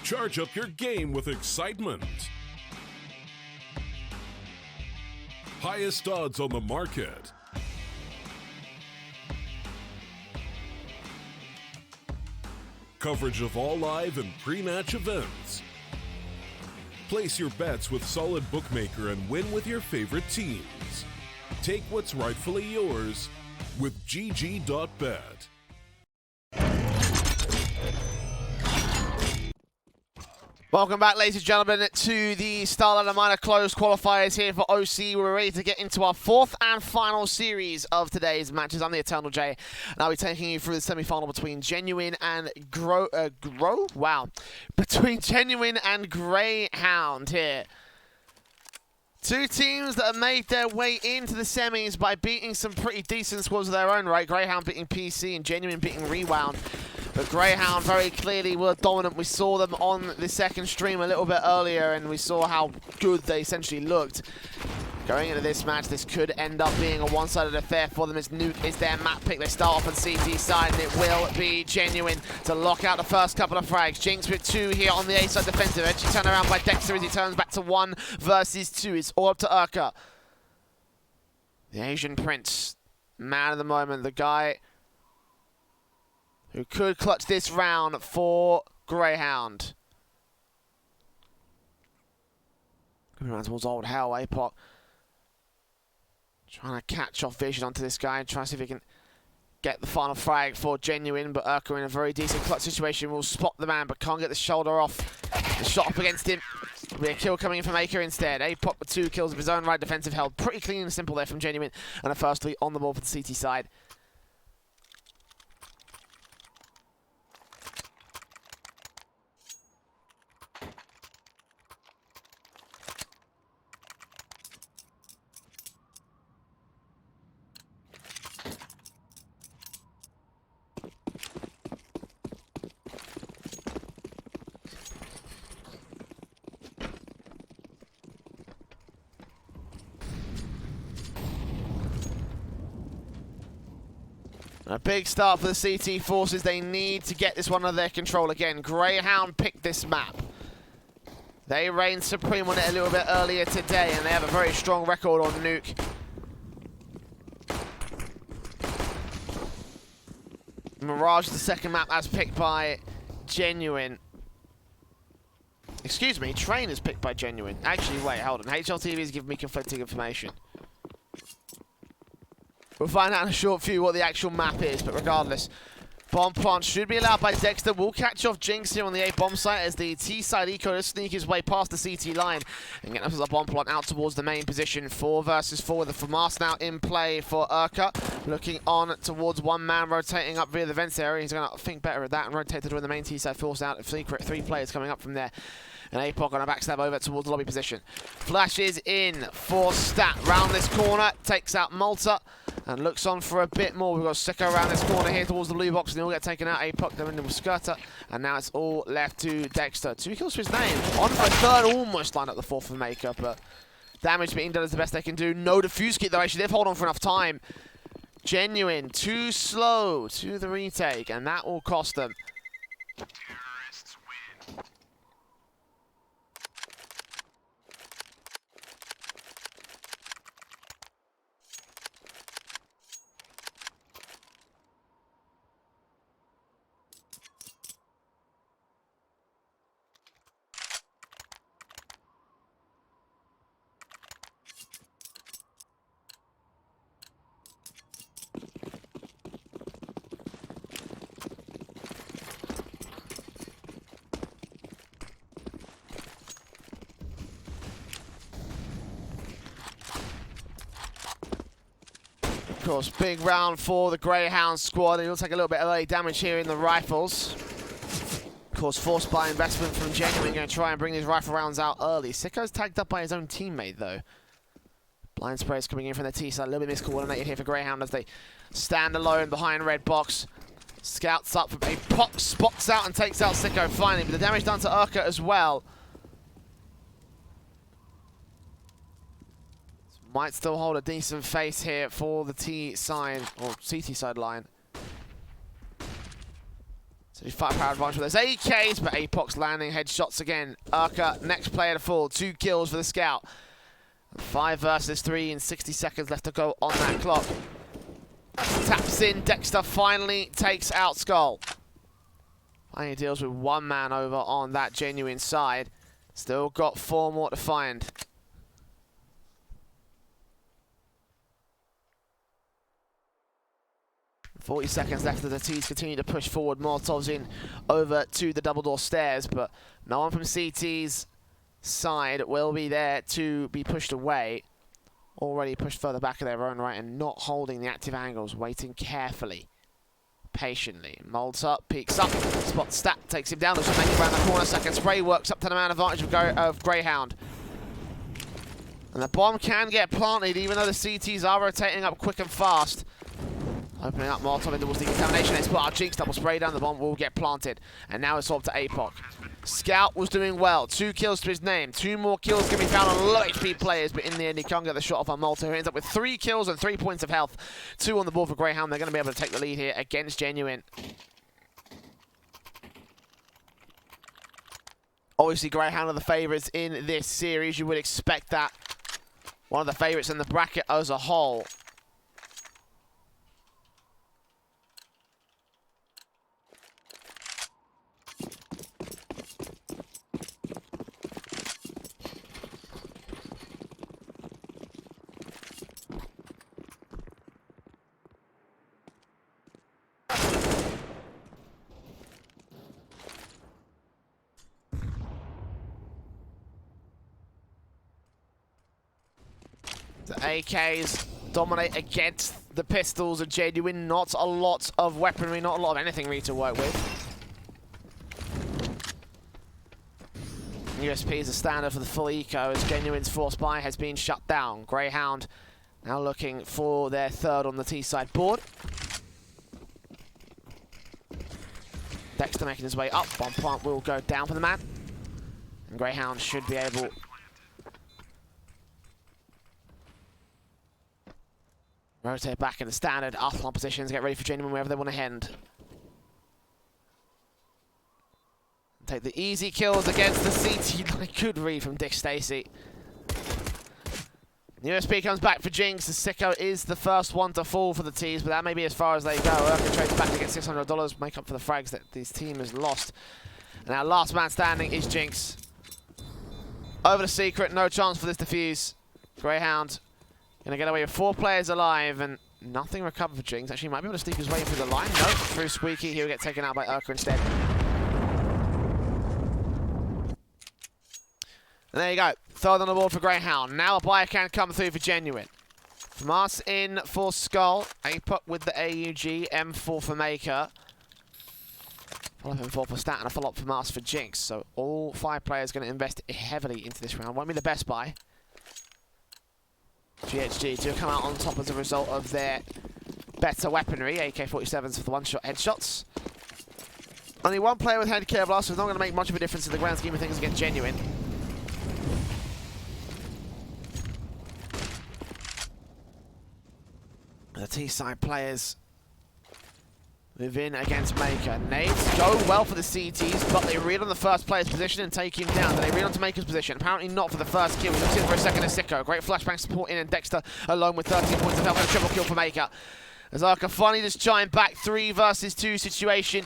Charge up your game with excitement. Highest odds on the market. Coverage of all live and pre-match events. Place your bets with Solid Bookmaker and win with your favorite teams. Take what's rightfully yours with GG.bet. Welcome back, ladies and gentlemen, to the StarLadder Minor Closed Qualifiers here for OCE. We're ready to get into our fourth and final series of today's matches. I'm the Eternal J, and I'll be taking you through the semi-final between Genuine and between Genuine and Grayhound here. Two teams that have made their way into the semis by beating some pretty decent squads of their own right. Grayhound beating PC and Genuine beating Rewound. But Grayhound very clearly were dominant. We saw them on the second stream a little bit earlier, and we saw how good they essentially looked. Going into this match, this could end up being a one-sided affair for them as Nuke is their map pick. They start off on CT side, and it will be Genuine to lock out the first couple of frags. Jinx with 2 here on the A side defensive. Actually turned around by Dexter as he turns back to 1 versus 2. It's all up to Urka. The Asian Prince, man of the moment, the guy who could clutch this round for Grayhound. Coming around towards Old Hell, APOC. Trying to catch off vision onto this guy and try to see if he can get the final frag for Genuine, but Urka in a very decent clutch situation will spot the man, but can't get the shoulder off. The shot up against him. Will be a kill coming in from Aker instead. APOC with 2 kills of his own right, defensive held. Pretty clean and simple there from Genuine, and a firstly on the ball for the CT side. A big start for the CT forces. They need to get this one under their control again. Grayhound picked this map. They reigned supreme on it a little bit earlier today, and they have a very strong record on Nuke. Mirage is the second map as picked by Genuine. Excuse me, Train is picked by Genuine. Actually, wait, hold on. HLTV is giving me conflicting information. We'll find out in a short few what the actual map is, but regardless, bomb plant should be allowed by Dexter. We'll catch off Jinx here on the A bomb site as the T side eco to sneak his way past the CT line and get a bomb plant out towards the main position. 4 versus 4 with the FAMAS now in play for Urka. Looking on towards one man rotating up via the vents area. He's going to think better at that and rotate to the main T side, force out secret 3 players coming up from there. And APOC on a backstab over towards the lobby position. Flashes in for Stat. Round this corner, takes out Malta. And looks on for a bit more. We've got Sicko around this corner here towards the blue box. And they all get taken out. APOC, they're in with Skirter. And now it's all left to Dexter. 2 kills for his name. On for a third. Almost lined up the 4th for Maker. But damage being done is the best they can do. No defuse kit though. Actually, they've held on for enough time. Genuine. Too slow to the retake. And that will cost them. Of course, big round for the Grayhound squad. He'll take a little bit of early damage here in the rifles. Of course, forced by investment from Genuine, going to try and bring these rifle rounds out early. Sicko's tagged up by his own teammate, though. Blind sprays coming in from the T side. A little bit miscoordinated here for Grayhound as they stand alone behind red box. Scouts up, a pop, spots out and takes out Sicko finally. But the damage done to Urka as well. Might still hold a decent face here for the T side, or CT side line. So he's firepower advantage with those AKs, but Apoc's landing headshots again. Urka, next player to fall. 2 kills for the scout. 5 versus 3 and 60 seconds left to go on that clock. Taps in, Dexter finally takes out Skull. Finally deals with 1 man over on that Genuine side. Still got 4 more to find. .40 seconds left as the T's continue to push forward. Molotov's in over to the double door stairs, but no one from CT's side will be there to be pushed away. Already pushed further back of their own right and not holding the active angles, waiting carefully, patiently. Molds up, peeks up, spot stat, takes him down, looks to make it around the corner. Second spray works up to the man advantage of Grayhound. And the bomb can get planted even though the CTs are rotating up quick and fast. Opening up Molotov in towards the contamination. They spot out Jinx, double spray down, the bomb will get planted. And now it's up to Apoc. Scout was doing well, 2 kills to his name. 2 more kills can be found on low HP players, but in the end he can't get the shot off on Molotov, who ends up with 3 kills and 3 points of health. 2 on the board for Grayhound. They're going to be able to take the lead here against Genuine. Obviously Grayhound are the favourites in this series. You would expect that. One of the favourites in the bracket as a whole. The AKs dominate against the pistols of Genuine. Not a lot of weaponry, not a lot of anything really to work with. USP is a standard for the full eco as Genuine's force buy has been shut down. Grayhound now looking for their 3rd on the T-side board. Dexter making his way up. Bomb plant will go down for the man. And Grayhound should be able rotate back in the standard Athlon positions, get ready for Genuine wherever they want to head. Take the easy kills against the CT. Good read from Dick Stacy. USP comes back for Jinx. The Sicko is the first one to fall for the T's, but that may be as far as they go. Urka trades back to get $600, make up for the frags that this team has lost. And our last man standing is Jinx. Over the secret, no chance for this defuse. Grayhound gonna get away with 4 players alive and nothing recovered for Jinx. Actually, might be able to sneak his way through the line. No, through Squeaky. He'll get taken out by Urka instead. And there you go. 3rd on the board for Grayhound. Now a buyer can come through for Genuine. From us in for Skull. Apoc with the AUG. M4 for Maker. Follow-up M4 for Stat and a follow-up from us for Jinx. So all 5 players going to invest heavily into this round. Won't be the best buy. GHG do come out on top as a result of their better weaponry. AK-47s for the one-shot headshots. Only 1 player with head care blast, so it's not going to make much of a difference in the grand scheme of things against Genuine. The T-side players move in against Maker. Nades go well for the CTs, but they read on the first player's position and take him down. Then they read onto Maker's position. Apparently not for the first kill. He looks in for a second as Sicko. Great flashbang support in, and Dexter alone with 13 points of health and a triple kill for Maker. As Urka finally just chime back, 3 versus 2 situation.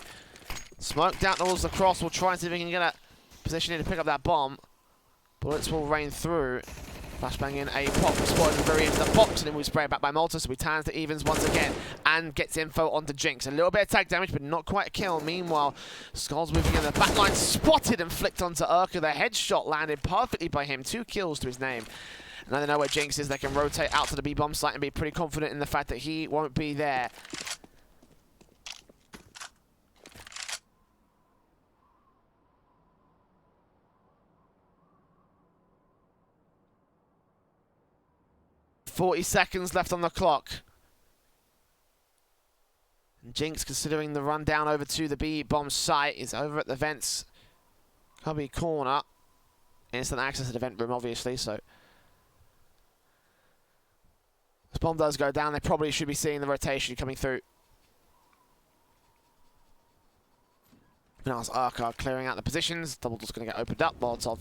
Smoke down towards the cross. We'll try and see if we can get a position in to pick up that bomb. Bullets will rain through. Flashbang in, Apoc spotted the very end of the box, and then we spray it back by Malta, so he turns to evens once again and gets info onto Jinx. A little bit of tag damage, but not quite a kill. Meanwhile, Skull's moving in the back line, spotted and flicked onto Urka. The headshot landed perfectly by him. 2 kills to his name. Now they know where Jinx is. They can rotate out to the B-bomb site and be pretty confident in the fact that he won't be there. .40 seconds left on the clock. And Jinx, considering the run down over to the B-bomb site, is over at the vents. Cubby corner. Instant access to the vent room, obviously, so. This bomb does go down, they probably should be seeing the rotation coming through. Now it's Urka clearing out the positions. Double door's going to get opened up. Molotov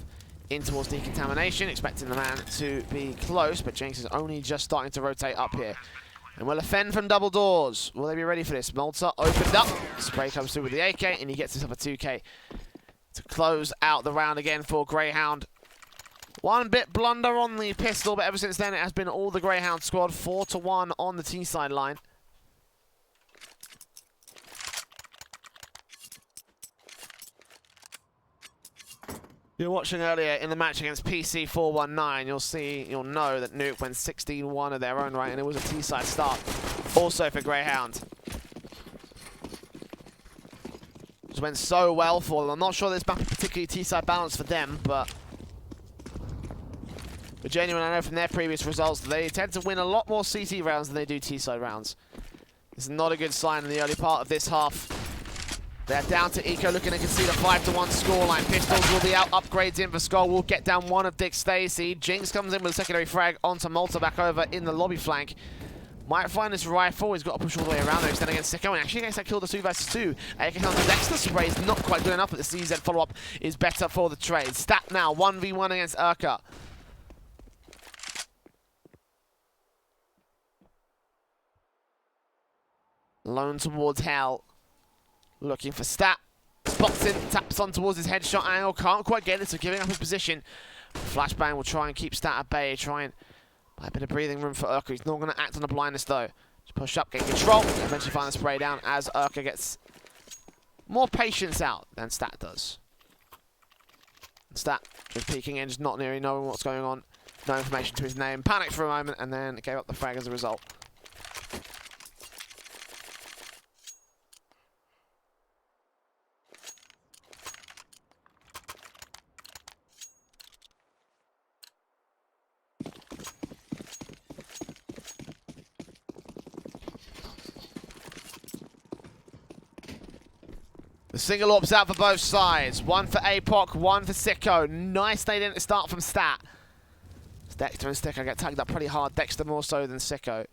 in towards decontamination, expecting the man to be close, but Jinx is only just starting to rotate up here. And will offend from double doors. Will they be ready for this? Malta opened up. Spray comes through with the AK, and he gets himself a 2K to close out the round again for Grayhound. One bit blunder on the pistol, but ever since then it has been all the Grayhound squad. 4-1 on the T-side line. You're watching earlier in the match against PC 419. You'll know that Nuke went 16-1 of their own right, and it was a T-side start also for Grayhound. Just went so well for them. I'm not sure this map is particularly T-side balanced for them, but Genuine, I know from their previous results, they tend to win a lot more CT rounds than they do T-side rounds. It's not a good sign in the early part of this half. They're down to Eco, looking to concede a 5-1 scoreline. Pistols will be out, upgrades in for Skull. Will get down one of Dick Stacy. Jinx comes in with a secondary frag onto Malta back over in the lobby flank. Might find this rifle. He's got to push all the way around there. He's standing against Sicko, and actually against that kill the 2 versus 2. AK counter Dexter spray is not quite good enough, but the CZ follow-up is better for the trade. Stat now, 1v1 against Urka. Lone towards Hell. Looking for Stat. Spots in, taps on towards his headshot angle. Can't quite get it, so giving up his position. Flashbang will try and keep Stat at bay. Try and buy a bit of breathing room for Urka. He's not going to act on the blindness, though. Just push up, get control, and eventually find the spray down as Urka gets more patience out than Stat does. And Stat just peeking in, just not nearly knowing what's going on. No information to his name. Panicked for a moment, and then gave up the frag as a result. The single orbs out for both sides. One for APOC, one for Sicko. Nice they didn't start from Stat. Dexter and Sicko get tagged up pretty hard. Dexter more so than Sicko.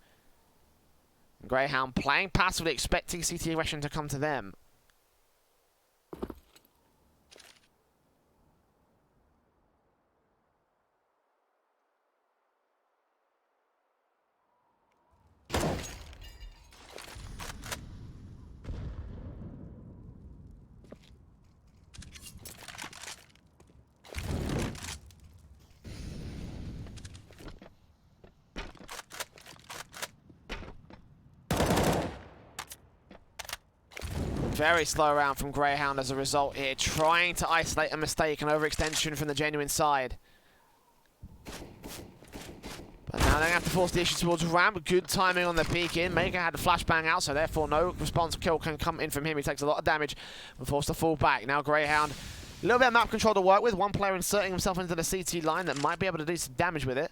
Grayhound playing passively, expecting CT aggression to come to them. Very slow round from Grayhound as a result here, trying to isolate a mistake and overextension from the Genuine side. But now they're going to have to force the issue towards Ramp. Good timing on the peek in. Maker had the flashbang out, so therefore no response kill can come in from him. He takes a lot of damage and forced to fall back. Now Grayhound, a little bit of map control to work with. One player inserting himself into the CT line that might be able to do some damage with it.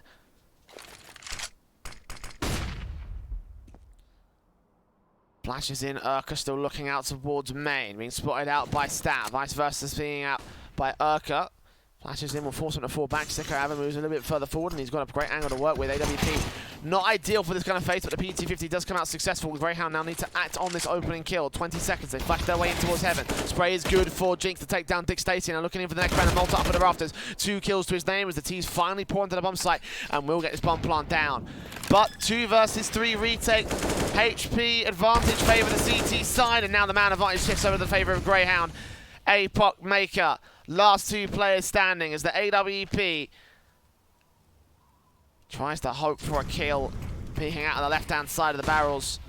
Flashes in, Urka still looking out towards main, being spotted out by Stat. Vice versa being out by Urka. Flashes in, will force him to fall back. Sicko Ava moves a little bit further forward, and he's got a great angle to work with. AWP, not ideal for this kind of face, but the PT-50 does come out successful. Grayhound now need to act on this opening kill. 20 seconds, they flash their way in towards heaven. Spray is good for Jinx to take down Dick Stacy, now looking in for the next round of Malta up at the rafters. 2 kills to his name as the T's finally pour into the bomb site, and will get this bomb plant down. But 2 versus 3 retake. HP advantage favour the CT side, and now the man advantage shifts over the favour of Grayhound. APOC, Maker, last 2 players standing as the AWP tries to hope for a kill, peeking out on the left-hand side of the barrels.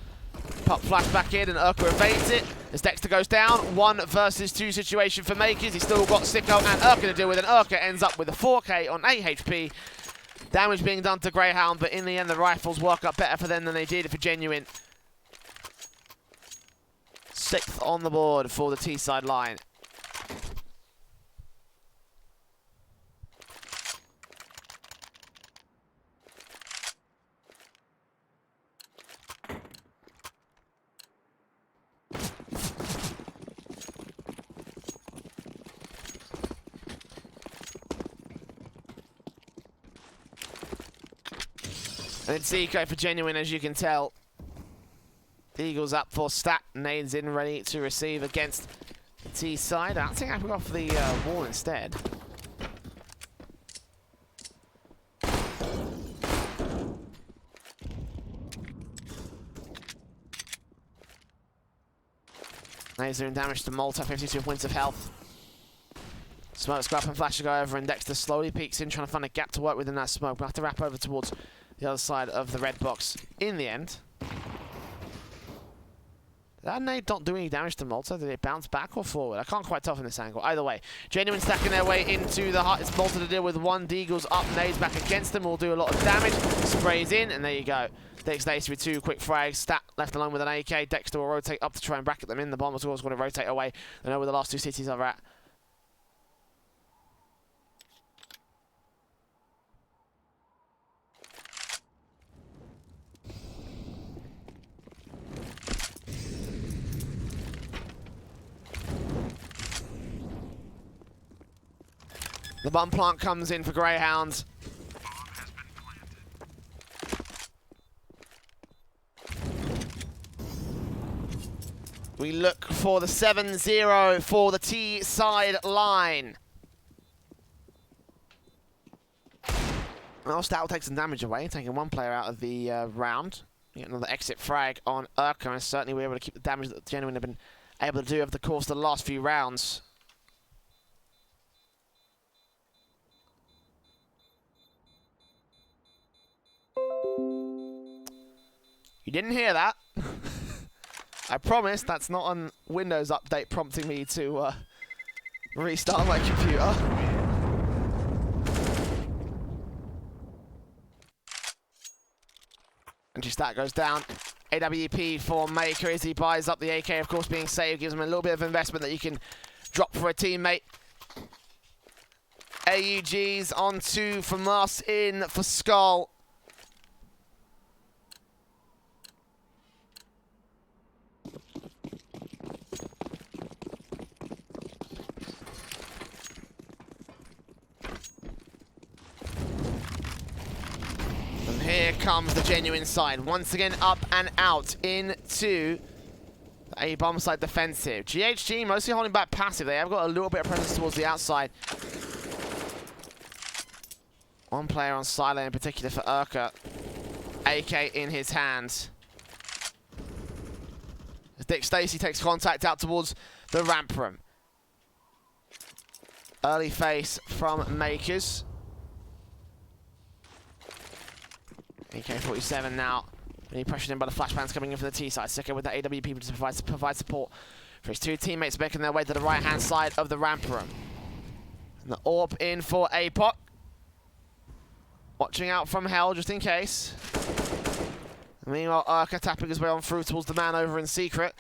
Pop flash back in, and Urka evades it as Dexter goes down. 1 versus 2 situation for Makers. He's still got Sicko and Urka to deal with, and Urka ends up with a 4K on 8 HP. Damage being done to Grayhound, but in the end the rifles work up better for them than they did for Genuine. 6th on the board for the T-side line. And it's Eco for Genuine, as you can tell. The Eagles up for Stat. Nades in, ready to receive against T side, I think I can go off the wall instead. Laser and damage to Malta, 52 points of health. Smoke, scrap, and flash to go over, and Dexter slowly peeks in, trying to find a gap to work within that smoke. We'll have to wrap over towards the other side of the red box in the end. Did that nade not do any damage to Malta? Did it bounce back or forward? I can't quite tell from this angle. Either way, Genuine stacking their way into the heart. It's Malta to deal with one. Deagle's up, nades back against them. Will do a lot of damage. Sprays in, and there you go. Dexter with 2 quick frags. Stat left alone with an AK. Dexter will rotate up to try and bracket them in. The bomb was always going to rotate away. They know where the last 2 cities are at. The bomb plant comes in for Grayhound. We look for the 7-0 for the T side line. Well, Stout will take some damage away, taking 1 player out of the round. You get another exit frag on Urka, and certainly we're able to keep the damage that the Genuine have been able to do over the course of the last few rounds. You didn't hear that. I promise that's not on Windows update prompting me to restart my computer. Entry stat goes down. AWP for Maker as he buys up the AK, of course being saved, gives him a little bit of investment that you can drop for a teammate. AUG's on 2 from us in for Skull. Here comes the Genuine side, once again up and out into a bomb side defensive. GHG mostly holding back passive. They have got a little bit of presence towards the outside. 1 player on silo in particular for Urka. AK in his hands. As Dick Stacey takes contact out towards the ramp room. Early face from Makers. AK-47 now. Being pressured in by the flashbangs coming in from the T side. Sicko with the AWP to provide support for his 2 teammates making their way to the right-hand side of the ramp room. And the AWP in for APOC. Watching out from Hell just in case. And meanwhile, Urka tapping his way on through towards the man over in secret.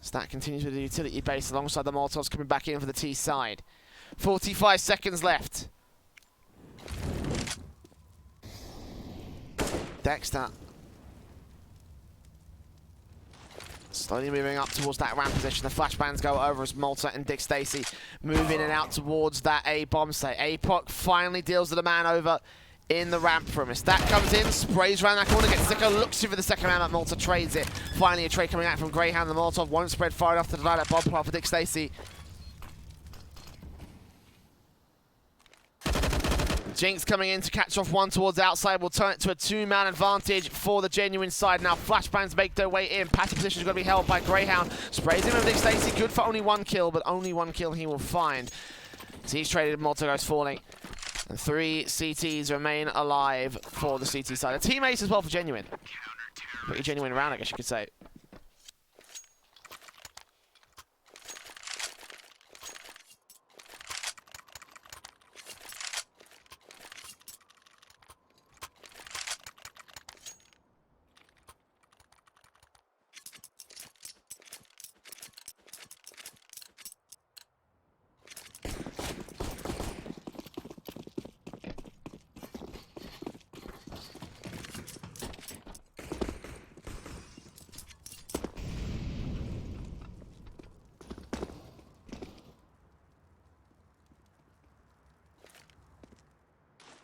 Stat continues with the utility base alongside the Molotovs coming back in for the T side. 45 seconds left. Dexter slowly moving up towards that ramp position. The flashbangs go over as Malta and Dick Stacey move in and out towards that A-bomb site. APOC finally deals with the man over in the ramp room. As that comes in, sprays around that corner, gets Sicko, looks for the second round, but Malta trades it. Finally a trade coming out from Grayhound. The Molotov won't spread far enough to deny that bomb plant for Dick Stacey. Jinx coming in to catch off 1 towards outside. Will turn it to a 2-man advantage for the Genuine side. Now flashbangs make their way in. Passive position is going to be held by Grayhound. Sprays in with Dick Stacey. Good for only 1 kill, but only 1 kill he will find. So he's traded. Malta goes falling. And 3 CTs remain alive for the CT side. A team ace as well for Genuine. Pretty Genuine round, I guess you could say.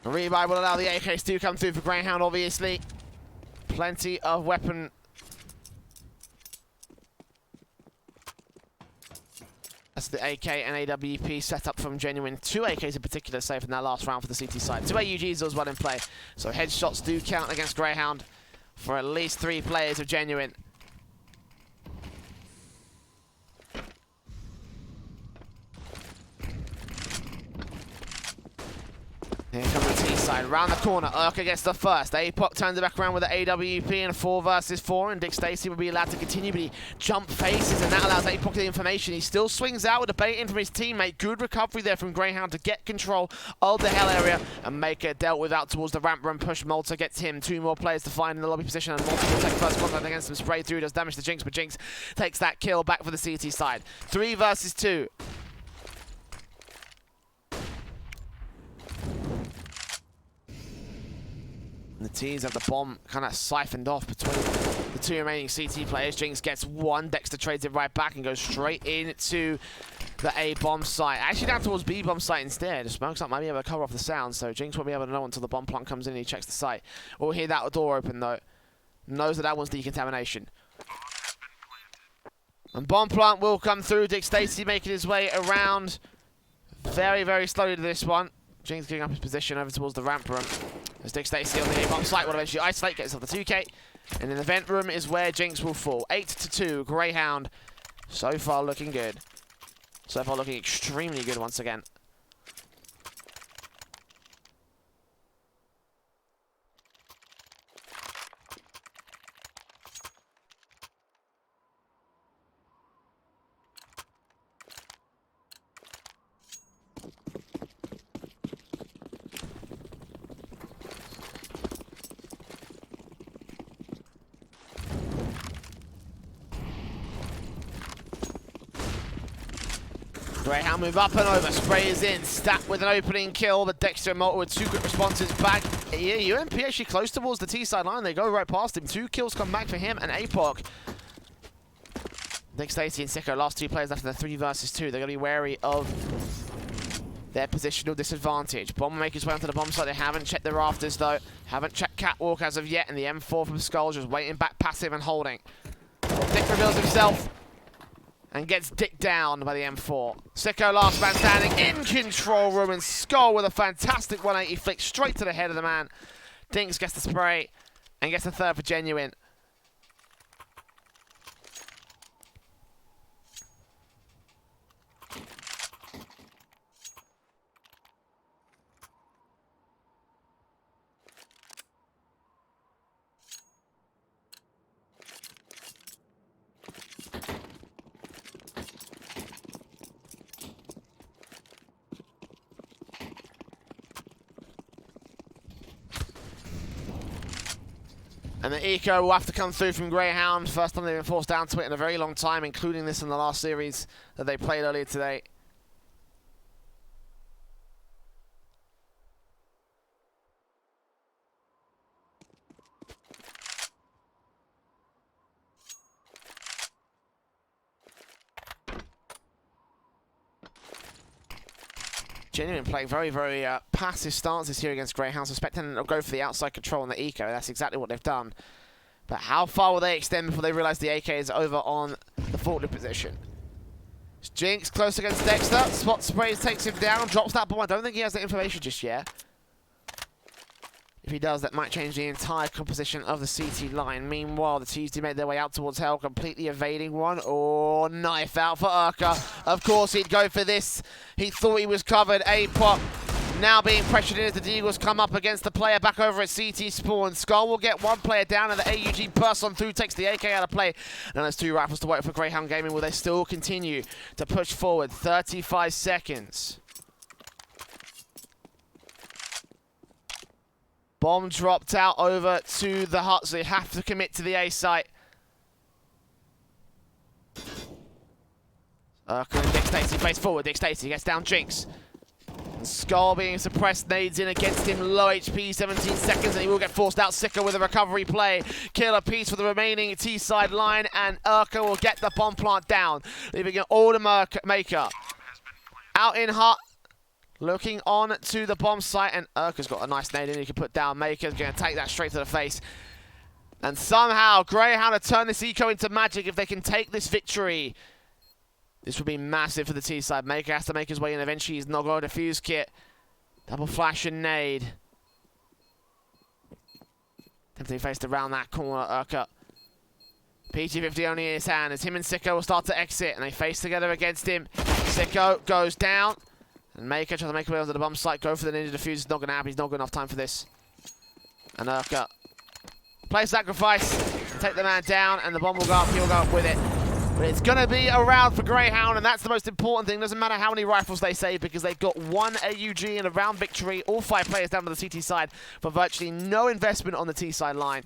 A rebuy will allow the AKs to come through for Grayhound, obviously. Plenty of weapon That's the AK and AWP set up from Genuine. 2 AKs in particular saved in that last round for the CT side. 2 AUGs as well in play. So headshots do count against Grayhound for at least 3 players of Genuine. Here comes the T side, round the corner, Urka gets the first. APOC turns it back around with the AWP and 4 versus 4, and Dick Stacey will be allowed to continue, but he jump faces, and that allows APOC the information. He still swings out with a bait in from his teammate. Good recovery there from Grayhound to get control of the hell area, and Maker dealt with out towards the ramp run push. Malta gets him, 2 more players to find in the lobby position, and Malta will take first contact against him. Spray through, does damage to Jinx, but Jinx takes that kill back for the CT side. 3 versus 2. And the T's have the bomb kind of siphoned off between the 2 remaining CT players. Jinx gets 1, Dexter trades it right back and goes straight into the A bomb site. Actually down towards B bomb site instead. Smokes up might be able to cover off the sound, so Jinx won't be able to know until the bomb plant comes in and he checks the site. We'll hear that door open though. Knows that that one's decontamination. And bomb plant will come through. Dick Stacey making his way around very, very slowly to this one. Jinx getting up his position over towards the ramp room. As Dick Stacey on the A-bomb site will eventually isolate, gets off the 2K. And in the vent room is where Jinx will fall. 8-2, Grayhound. So far looking good. So far looking extremely good once again. Grayhound move up and over, sprays in, Stat with an opening kill, but Dexter and Malta with 2 quick responses back. Yeah, UMP actually close towards the T side line, they go right past him. 2 kills come back for him and APOC. Dick Stacey and Sicko, last 2 players after the 3 versus 2. They're going to be wary of their positional disadvantage. Bomb make his way onto the bomb site. They haven't checked the rafters though. Haven't checked Catwalk as of yet, and the M4 from Skull just waiting back passive and holding. Dick reveals himself and gets dicked down by the M4. Sicko last man standing in control room, and Skull with a fantastic 180 flick straight to the head of the man. Dinks gets the spray and gets the 3rd for Genuine. And the eco will have to come through from Grayhound. First time they've been forced down to it in a very long time, including this in the last series that they played earlier today. Genuine playing very, very passive stances here against Grayhound, suspecting they'll go for the outside control on the eco. That's exactly what they've done. But how far will they extend before they realise the AK is over on the forward position? Jinx close against Dexter. Spot sprays, takes him down, drops that bomb. I don't think he has that information just yet. If he does, that might change the entire composition of the CT line. Meanwhile, the TSD made their way out towards Hell, completely evading one. Oh, knife out for Urka. Of course, he'd go for this. He thought he was covered. APOC now being pressured in as the Deagles come up against the player back over at CT spawn. Skull will get 1 player down, and the AUG bursts on through, takes the AK out of play. And there's 2 rifles to wait for Grayhound Gaming. Will they still continue to push forward? 35 seconds. Bomb dropped out over to the hut, so they have to commit to the A site. Dick Stacey face forward. Dick Stacey gets down Jinx. And Skull being suppressed, nades in against him. Low HP, 17 seconds, and he will get forced out. Sicko with a recovery play. Kill a piece for the remaining T side line, and Urka will get the bomb plant down, leaving an order maker out in hut. Looking on to the bomb site, and Urka's got a nice nade in he can put down. Maker's going to take that straight to the face. And somehow, Grayhound have turned this eco into magic if they can take this victory. This would be massive for the T side. Maker has to make his way in. Eventually, he's not got a defuse kit. Double flash and nade. Tempting faced around that corner, Urka. PG-50 only in his hand as him and Sicko will start to exit, and they face together against him. Sicko goes down, and Maker tries to make a way onto the bomb site. Go for the ninja defuse. It's not going to happen. He's not got enough time for this. And Urka plays sacrifice, take the man down, and the bomb will go up. He'll go up with it. But it's going to be a round for Grayhound, and that's the most important thing. Doesn't matter how many rifles they save, because they've got one AUG and a round victory. All 5 players down to the CT side for virtually no investment on the T side line.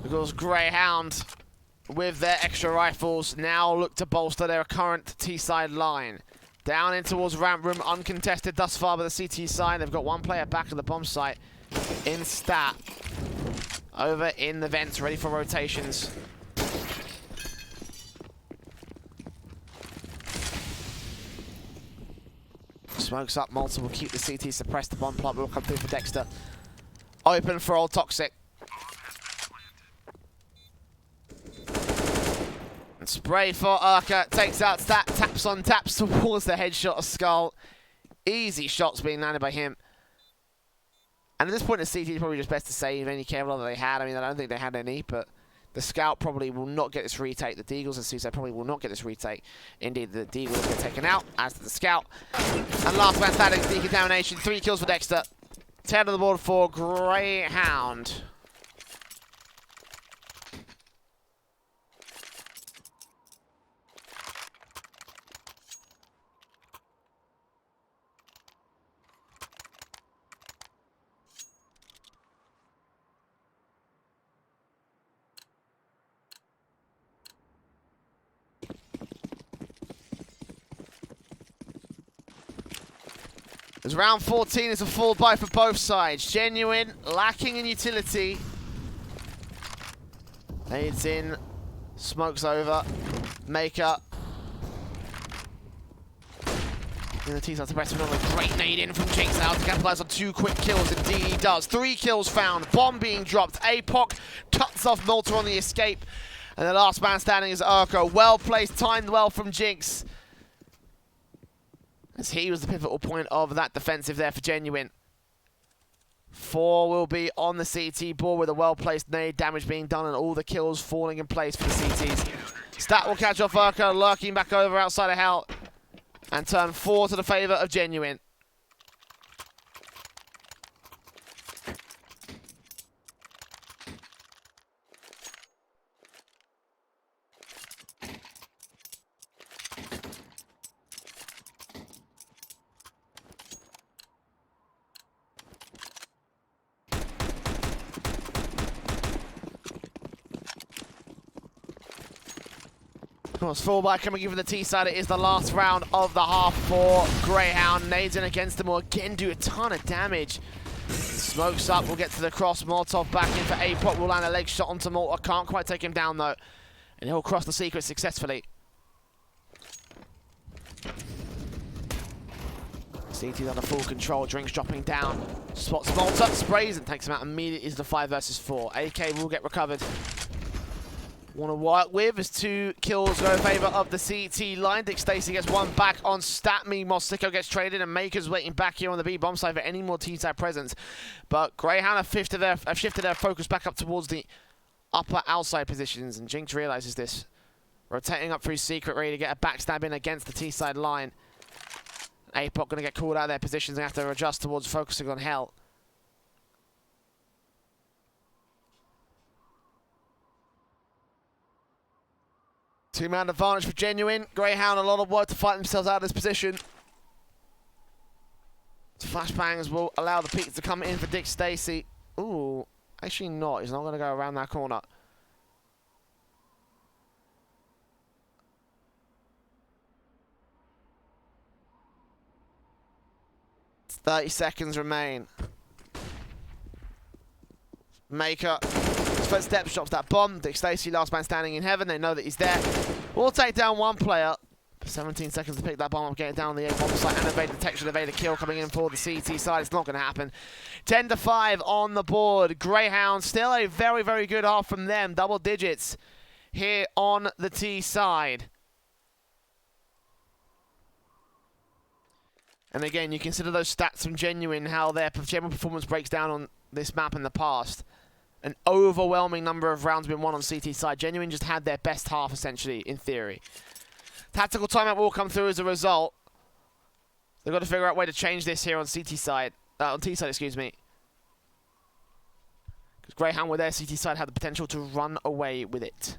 Because Grayhound, with their extra rifles, now look to bolster their current T-side line. Down in towards ramp room, uncontested thus far by the CT side. They've got one player back at the bomb site in stat. Over in the vents, ready for rotations. Smokes up multiple, keep the CT suppressed. The bomb plot will come through for Dexter. Open for Old Toxic. Spray for Urka, takes out stat, taps towards the headshot of Skull. Easy shots being landed by him. And at this point, the CT is probably just best to save any Kevlar that they had. I mean, I don't think they had any, but the Scout probably will not get this retake. The Deagles and Suicide probably will not get this retake. Indeed, the Deagle will get taken out, as did the Scout. And last man standing, decontamination. 3 kills for Dexter. 10 on the board for Grayhound. As round 14 is a full buy for both sides. Genuine, lacking in utility. Nades in, smokes over, Maker. And the T-side suppressing on a great nade in from Jinx out to capitalize on 2 quick kills. Indeed he does. 3 kills found, bomb being dropped. APOC cuts off Malta on the escape. And the last man standing is Urko. Well placed, timed well from Jinx, as he was the pivotal point of that defensive there for Genuine. 4 will be on the CT board with a well-placed nade, damage being done and all the kills falling in place for the CTs. Stat will catch off Urko, lurking back over outside of Hell, and turn 4 to the favour of Genuine. Full by coming in from the T side. It is the last round of the half for Grayhound. Nades in against them will again do a ton of damage. Smokes up, we'll get to the cross. Molotov back in for APOC. Will land a leg shot onto Malta. Can't quite take him down though. And he'll cross the secret successfully. CT's under full control. Drinks dropping down. Spots Malta, sprays and takes him out immediately. Is the 5 versus 4. AK will get recovered. Want to work with as 2 kills go in favour of the CT line. Dick Stacey gets 1 back on stat. Meanwhile, Sicko gets traded and Maker's waiting back here on the B bomb side for any more T-side presence. But Grayhound have shifted their focus back up towards the upper outside positions, and Jinx realises this. Rotating up through secret, ready to get a backstab in against the T-side line. APOC going to get called out of their positions and have to adjust towards focusing on Hell. Two-man advantage for Genuine. Grayhound, a lot of work to fight themselves out of this position. Flashbangs will allow the peak to come in for Dick Stacy. Ooh, actually not. He's not going to go around that corner. It's 30 seconds remain. Maker. First step shots that bomb. Dick Stacy, last man standing in heaven. They know that he's there. We'll take down one player. 17 seconds to pick that bomb up, get it down on the A-bomb site, and evade detection, evade a kill coming in for the CT side. It's not going to happen. 10-5 on the board. Grayhound, still a very, very good half from them. Double digits here on the T side. And again, you consider those stats from Genuine, how their general performance breaks down on this map in the past. An overwhelming number of rounds been won on CT side. Genuine just had their best half, essentially, in theory. Tactical timeout will come through as a result. They've got to figure out a way to change this here on CT side. On T side, excuse me. Because Grayhound with their CT side had the potential to run away with it.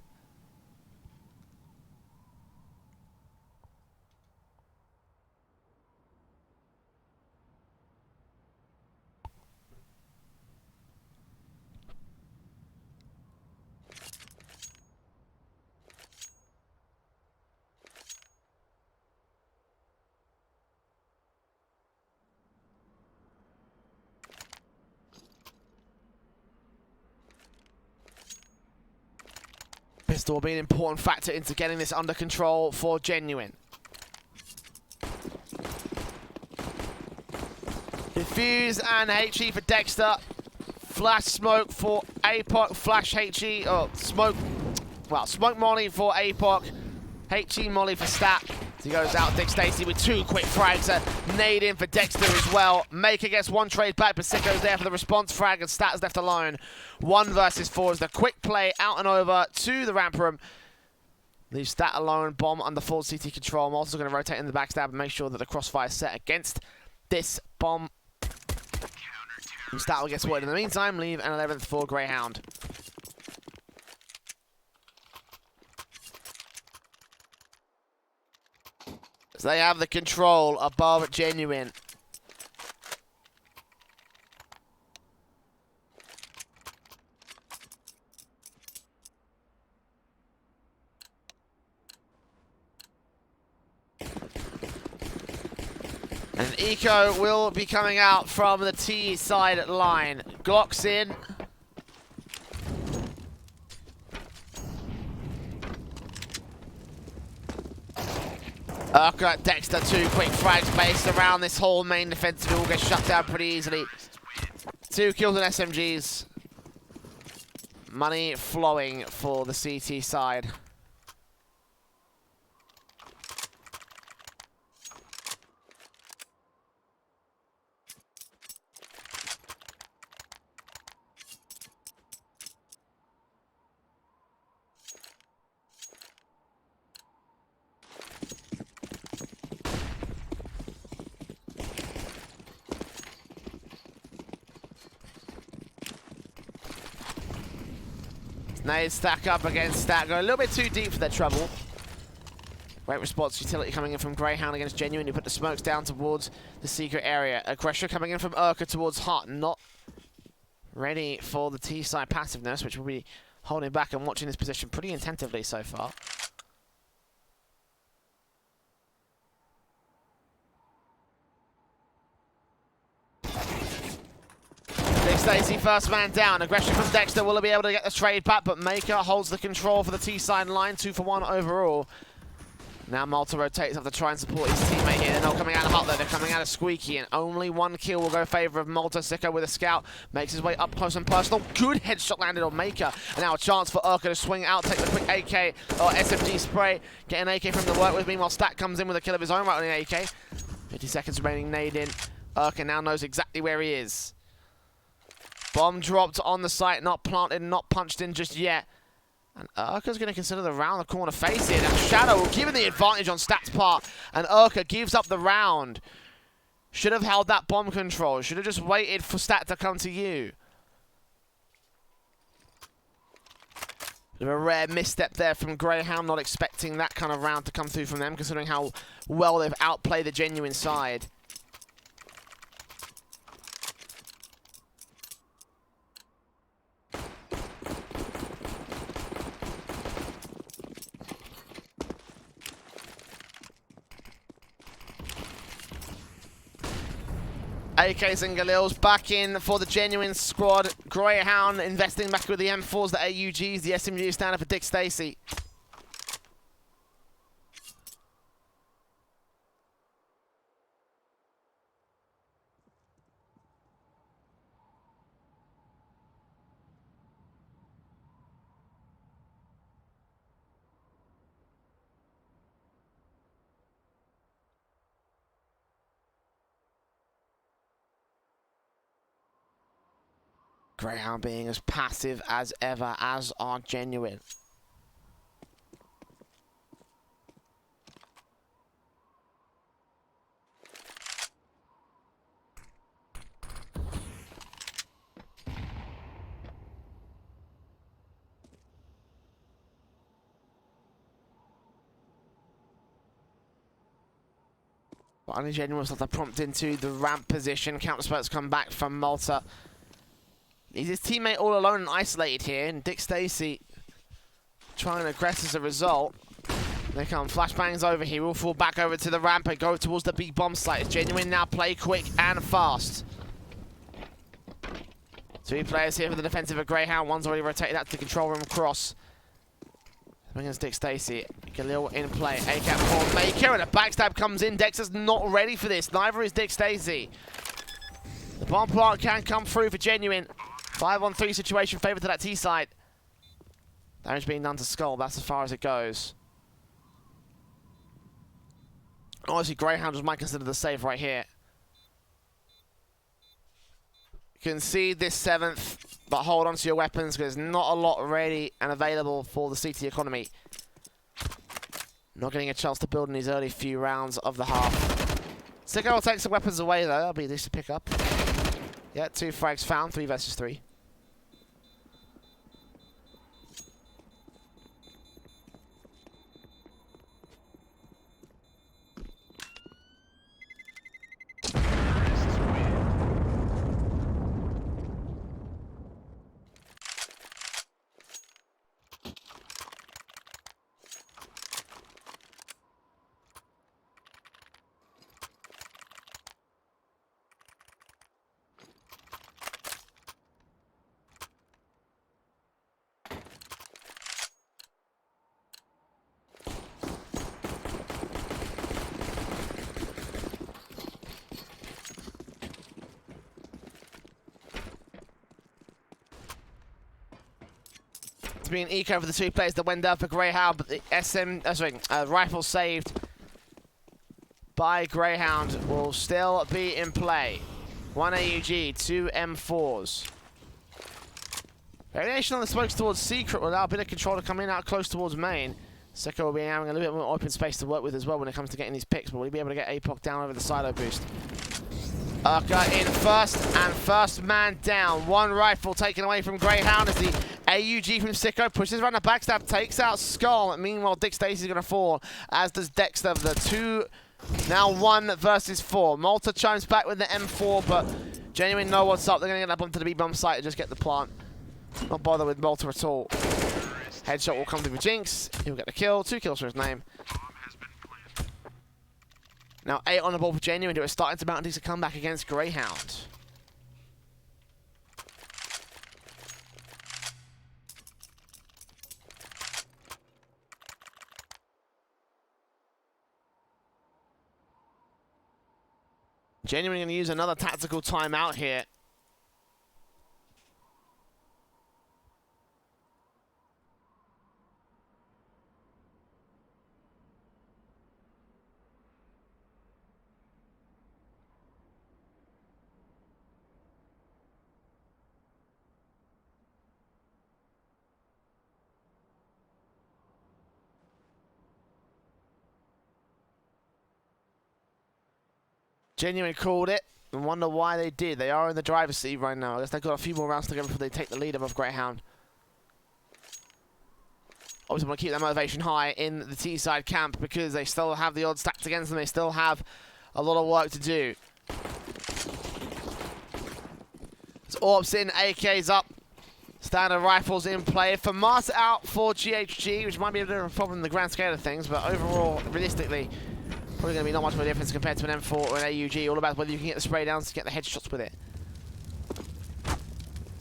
Pistol will be an important factor into getting this under control for Genuine. Diffuse and HE for Dexter. Flash smoke for APOC. Flash HE. Oh, smoke. Well, smoke molly for APOC. HE molly for Stat. He goes out. Dick Stacy with two quick frags. Nade in for Dexter as well. Maker gets one trade back, but Sicko's there for the response frag, and Stat is left alone. 1 versus 4 is the quick play out and over to the ramp room. Leaves Stat alone. Bomb under full CT control. I'm also going to rotate in the backstab and make sure that the crossfire is set against this bomb. And Stat will get sorted in the meantime. Leave an 11th for Grayhound. So they have the control above Genuine. And Eco will be coming out from the T side line. Glocks in. Dexter, two quick frags based around this whole main defensive. It will get shut down pretty easily. 2 kills on SMGs. Money flowing for the CT side. Nades stack up against Stat. Go a little bit too deep for their trouble. Great response utility coming in from Grayhound against Genuine. He put the smokes down towards the secret area. Aggression coming in from Urka towards Hut. Not ready for the T-side passiveness, which will be holding back and watching this position pretty attentively so far. Stacy, first man down. Aggression from Dexter. Will he be able to get the trade back? But Maker holds the control for the T-side line. 2 for 1 overall. Now Malta rotates up to try and support his teammate here. They're not coming out of Hut, though. They're coming out of Squeaky. And only 1 kill will go in favor of Malta. Sicko with a scout. Makes his way up close and personal. Good headshot landed on Maker. And now a chance for Urka to swing out. Take the quick AK or SMG spray. Get an AK from the work with. Meanwhile, Stat comes in with a kill of his own right on the AK. 50 seconds remaining. Nade in. Urka now knows exactly where he is. Bomb dropped on the site, not planted, not punched in just yet. And Urka's going to consider the round the corner face here. Now Shadow given the advantage on Stat's part, and Urka gives up the round. Should have held that bomb control. Should have just waited for Stat to come to you. A rare misstep there from Grayhound, not expecting that kind of round to come through from them, considering how well they've outplayed the Genuine side. AKs and Galil's back in for the genuine squad. Grayhound investing back with the M4s, the AUGs, the SMG standard for Dick Stacey. Grayhound being as passive as ever, as are genuine. But only genuine will start to prompt into the ramp position. Counter spurts come back from Malta. He's his teammate all alone and isolated here, and Dick Stacey trying to aggress as a result. They come flashbangs over here. We'll fall back over to the ramp and go towards the big bomb site. It's genuine now. Play quick and fast. 2 players here for the defensive of Grayhound. One's already rotated out to the control room cross. Against Dick Stacey. Galil in play. A-cap for Maker, and a backstab comes in. Dexter's not ready for this. Neither is Dick Stacey. The bomb plant can come through for genuine. 5-on-3 situation, favour to that T side. Damage being done to Skull, that's as far as it goes. Honestly, Grayhound might consider the save right here. Concede this 7th, but hold on to your weapons because there's not a lot ready and available for the CT economy. Not getting a chance to build in these early few rounds of the half. Sicko will take some weapons away though, that'll be this to pick up. Yeah, 2 frags found, 3 versus 3. To be an eco for the 2 players that went down for Grayhound, but the rifle saved by Grayhound will still be in play. 1 AUG, 2 M4s. Variation on the smokes towards Secret will allow a bit of control to come in out close towards main. Sicko will be having a little bit more open space to work with as well when it comes to getting these picks, but will he be able to get APOC down over the silo boost? Urka in first, and first man down. 1 rifle taken away from Grayhound as the AUG from Sicko pushes around the backstab, takes out Skull. Meanwhile, Dick Stacey's going to fall, as does Dexter. The 2, now 1 versus 4. Malta chimes back with the M4, but genuine know what's up. They're going to get up onto the B-bomb site and just get the plant. Not bother with Malta at all. Headshot will come through for Jinx. He'll get the kill. 2 kills for his name. Now 8 on the ball for genuine, who are starting to mount a decent comeback against Grayhound. Genuine going to use another tactical timeout here. Genuine called it, and wonder why they did. They are in the driver's seat right now. I guess they've got a few more rounds to go before they take the lead above Grayhound. Obviously want to keep that motivation high in the T-side camp because they still have the odds stacked against them. They still have a lot of work to do. It's Orbs in, AK's up. Standard rifles in play. FAMAS out for GHG, which might be a bit of a problem in the grand scale of things, but overall, realistically, Probably going to be not much of a difference compared to an M4 or an AUG. All about whether you can get the spray downs to get the headshots with it.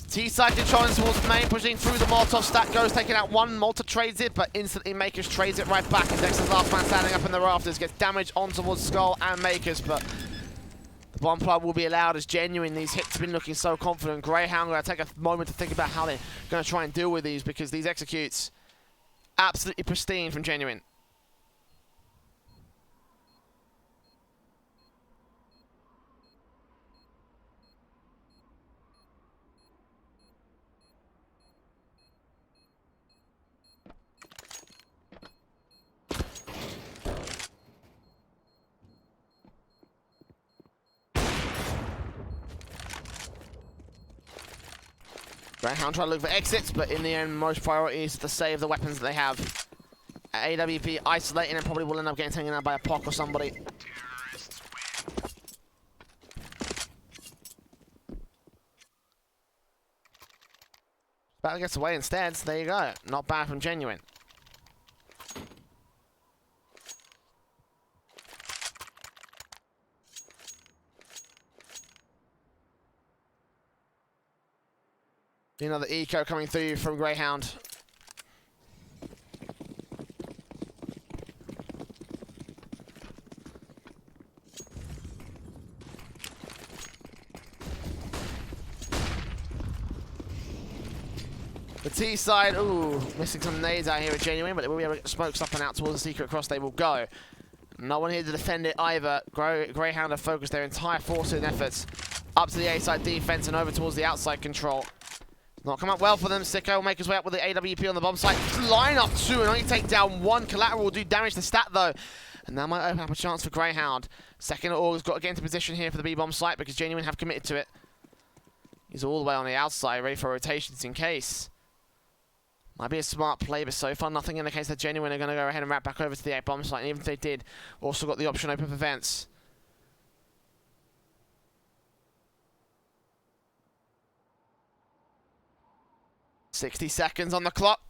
T-side controlling towards main, pushing through the Molotov stack goes, taking out one. Malta trades it, but instantly Makers trades it right back. And Dexter's last man standing up in the rafters gets damage on towards Skull and Makers, but the bomb plug will be allowed as Genuine. These hits have been looking so confident. Grayhound going to take a moment to think about how they're going to try and deal with these, because these executes absolutely pristine from Genuine. Grayhound trying to look for exits, but in the end, most priority is to save the weapons that they have. AWP isolating and probably will end up getting taken out by a POC or somebody. Battle gets away instead, so there you go. Not bad from Genuine. Another eco coming through from Grayhound. The T side, ooh, missing some nades out here at Genuine, but they will be able to get smokes up and out towards the secret cross. They will go. No one here to defend it either. Grayhound have focused their entire force and efforts up to the A side defense and over towards the outside control. Not come up well for them. Sicko will make his way up with the AWP on the bomb site. Line up two and only take down one. Collateral will do damage to stat though. And that might open up a chance for Grayhound. Second Org's got to get into position here for the B-bomb site because Genuine have committed to it. He's all the way on the outside, ready for rotations in case. Might be a smart play, but so far nothing indicates that Genuine are going to go ahead and wrap back over to the A-bomb site. And even if they did, also got the option open for vents. .60 seconds on the clock.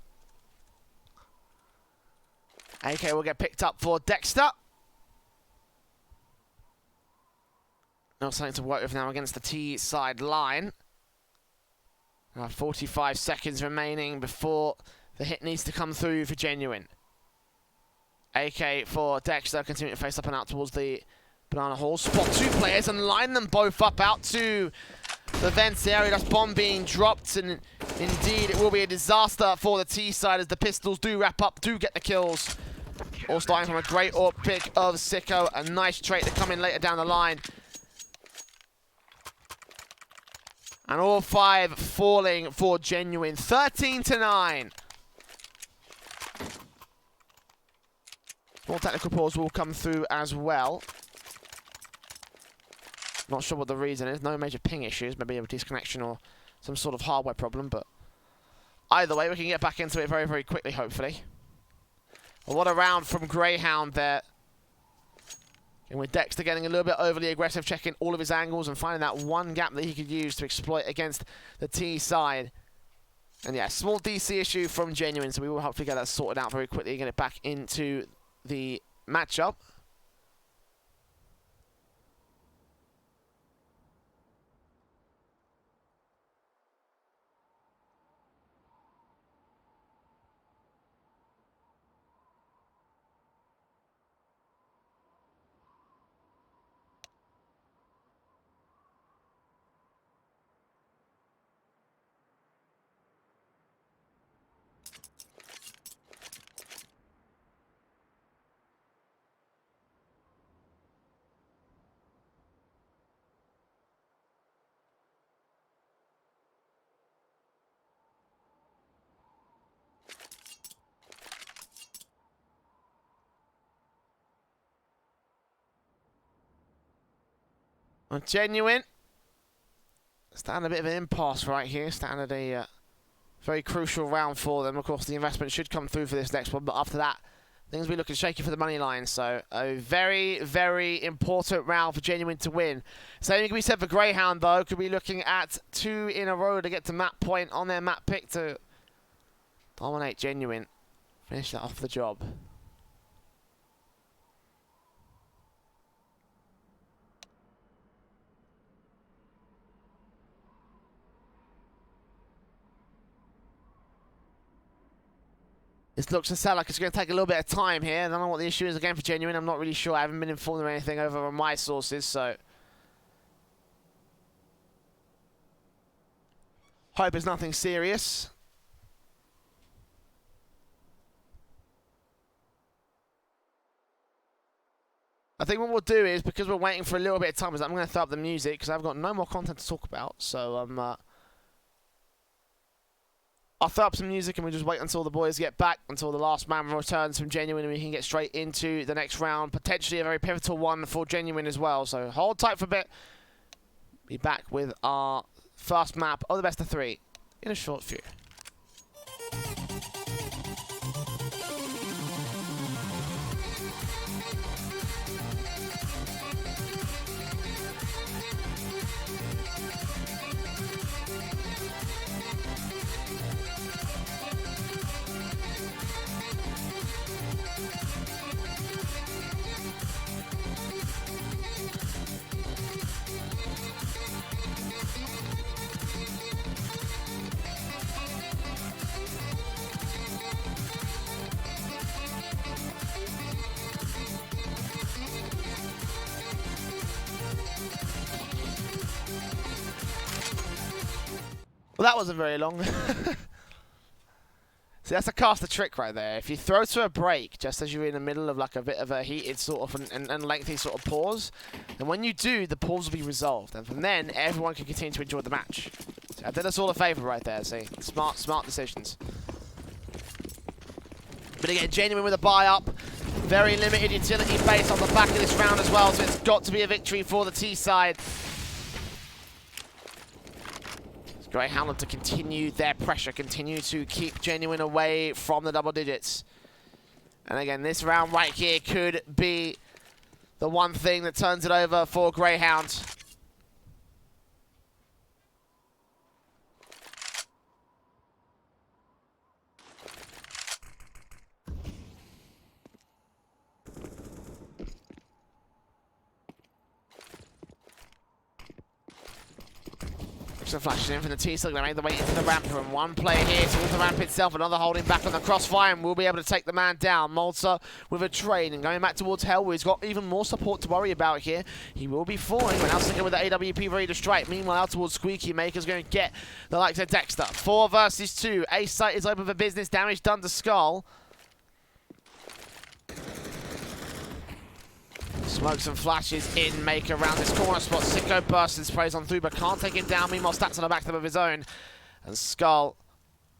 AK will get picked up for Dexter. Not something to work with now against the T side line. 45 seconds remaining before the hit needs to come through for Genuine. AK for Dexter, continuing to face up and out towards the banana hole. Spot two players and line them both up out to the vents area. That's bomb being dropped, and indeed it will be a disaster for the T side as the pistols do wrap up, do get the kills. All starting from a great AWP pick of Sicko, a nice trait to come in later down the line. And all five falling for Genuine, 13-9. More technical pause will come through as well. Not sure what the reason is. No major ping issues. Maybe a disconnection or some sort of hardware problem. But either way, we can get back into it very, very quickly, hopefully. Well, what a round from Grayhound there. And with Dexter getting a little bit overly aggressive, checking all of his angles and finding that one gap that he could use to exploit against the T side. And yeah, small DC issue from Genuine. So we will hopefully get that sorted out very quickly and get it back into the matchup. Genuine. Standing a bit of an impasse right here. Standing at a very crucial round for them. Of course, the investment should come through for this next one, but after that, things will be looking shaky for the money line. So a very, very important round for Genuine to win. Same can be said for Grayhound, though. Could be looking at 2 in a row to get to map point on their map pick to dominate Genuine. Finish that off the job. This looks to sound like it's going to take a little bit of time here. I don't know what the issue is again for Genuine. I'm not really sure. I haven't been informed of anything over on my sources, so... Hope it's nothing serious. I think what we'll do is, because we're waiting for a little bit of time, is I'm going to throw up the music, because I've got no more content to talk about, so I'll throw up some music and we'll just wait until the boys get back, until the last man returns from Genuine, and we can get straight into the next round. Potentially a very pivotal one for Genuine as well. So hold tight for a bit. Be back with our first map of the best of 3 in a short few. Well, that wasn't very long. See, that's a caster trick right there. If you throw to a break just as you're in the middle of like a bit of a heated sort of and lengthy sort of pause, and when you do, the pause will be resolved, and from then everyone can continue to enjoy the match. So I did us all a favour right there. See, smart decisions. But again, Genuine with a buy up. Very limited utility base on the back of this round as well, so it's got to be a victory for the T side. Grayhound to continue their pressure, continue to keep Genuine away from the double digits. And again, this round right here could be the one thing that turns it over for Grayhound. Flashes in from the T-Slug, they make the way into the ramp room. One player here towards the ramp itself, another holding back on the crossfire, and will be able to take the man down. Malta with a trade and going back towards Hell, where he's got even more support to worry about here. He will be falling, but now sticking with the AWP ready to strike. Meanwhile, out towards Squeaky, Maker's going to get the likes of Dexter. 4 versus 2. A site is open for business. Damage done to Skull. Smokes and flashes in Maker around this corner spot. Sicko bursts and sprays on through, but can't take him down. Meanwhile, stats on the backstab of his own. And Skull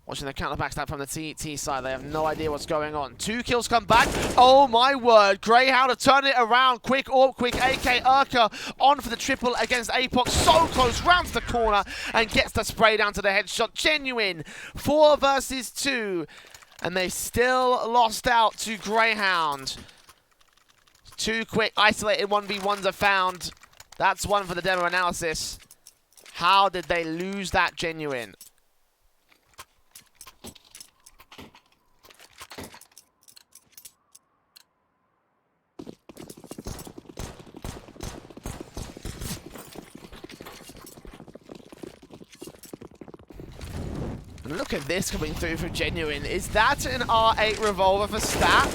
watching the counter backstab from the TT side. They have no idea what's going on. 2 kills come back. Oh my word. Grayhound have turned it around. Quick AWP, quick AK. Urka on for the triple against Apox. So close, rounds the corner and gets the spray down to the headshot. Genuine. 4 versus 2. And they still lost out to Grayhound. 2 quick isolated 1v1s are found. That's one for the demo analysis. How did they lose that Genuine? And look at this coming through from Genuine. Is that an R8 revolver for stat?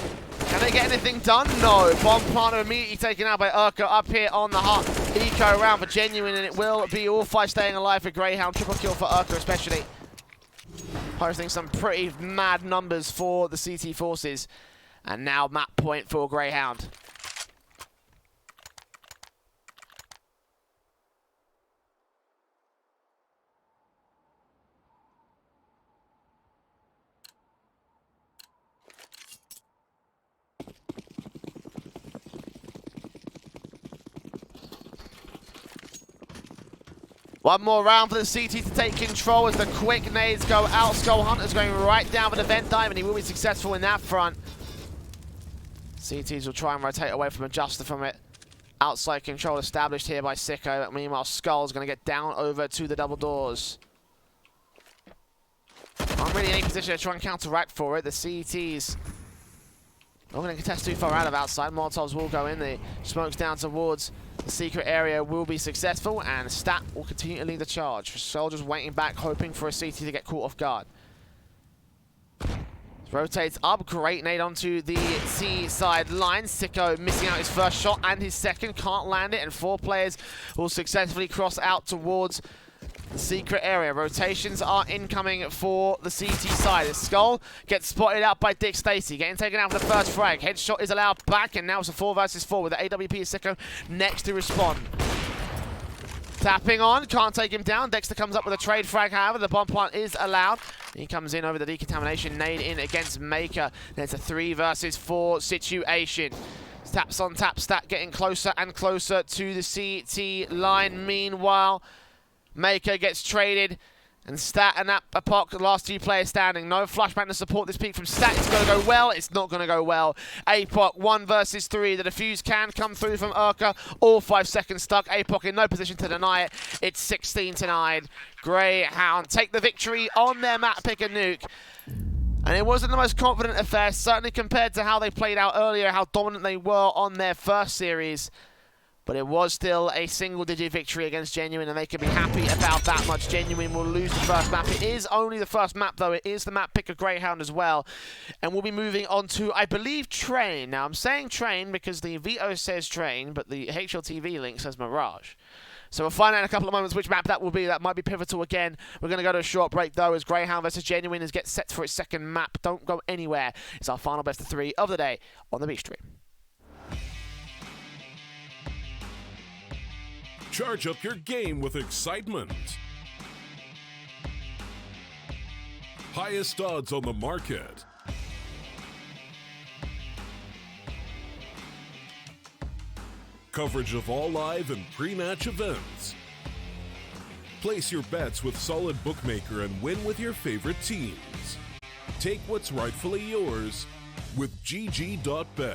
Can they get anything done? No. Bomb planter immediately taken out by Urka up here on the hot eco round for Genuine, and it will be all 5 staying alive for Grayhound. Triple kill for Urka especially. Posting some pretty mad numbers for the CT forces. And now map point for Grayhound. One more round for the CT to take control as the quick nades go out. Skull Hunter's going right down for the vent dive, and he will be successful in that front. CTs will try and rotate away from Adjuster from it. Outside control established here by Sicko. Meanwhile, Skull's going to get down over to the double doors. Not really in any position to try and counteract for it. The CTs not going to contest too far out of outside. Molotovs will go in. The smokes down towards the secret area will be successful, and Stat will continue to lead the charge. Soldiers waiting back, hoping for a CT to get caught off guard. Rotates up, great nade onto the C side line. Sicko missing out his first shot and his second, can't land it, and 4 players will successfully cross out towards the secret area. Rotations are incoming for the CT side. The Skull gets spotted out by Dick Stacy, getting taken out for the first frag. Headshot is allowed back, and now it's a 4 versus 4 with the AWP Sicko next to respond. Tapping on, can't take him down. Dexter comes up with a trade frag, however, the bomb plant is allowed. He comes in over the decontamination, nade in against Maker. There's a 3 versus 4 situation. Taps on tap stat, getting closer and closer to the CT line. Meanwhile, Maker gets traded, and Stat and Apok, the last 2 players standing. No flashback to support this peak from Stat. It's going to go well. It's not going to go well. Apok, 1 versus 3. The defuse can come through from Urka. All 5 seconds stuck. Apok in no position to deny it. It's 16-9. Grayhound take the victory on their map pick and Nuke. And it wasn't the most confident affair, certainly compared to how they played out earlier, how dominant they were on their first series. But it was still a single-digit victory against Genuine, and they can be happy about that much. Genuine will lose the first map. It is only the first map, though. It is the map pick of Grayhound as well. And we'll be moving on to, I believe, Train. Now, I'm saying Train because the VO says Train, but the HLTV link says Mirage. So we'll find out in a couple of moments which map that will be. That might be pivotal again. We're going to go to a short break, though, as Grayhound versus Genuine gets set for its second map. Don't go anywhere. It's our final best of 3 of the day on the B Stream. Charge up your game with excitement. Highest odds on the market. Coverage of all live and pre-match events. Place your bets with Solid Bookmaker and win with your favorite teams. Take what's rightfully yours with GG.bet.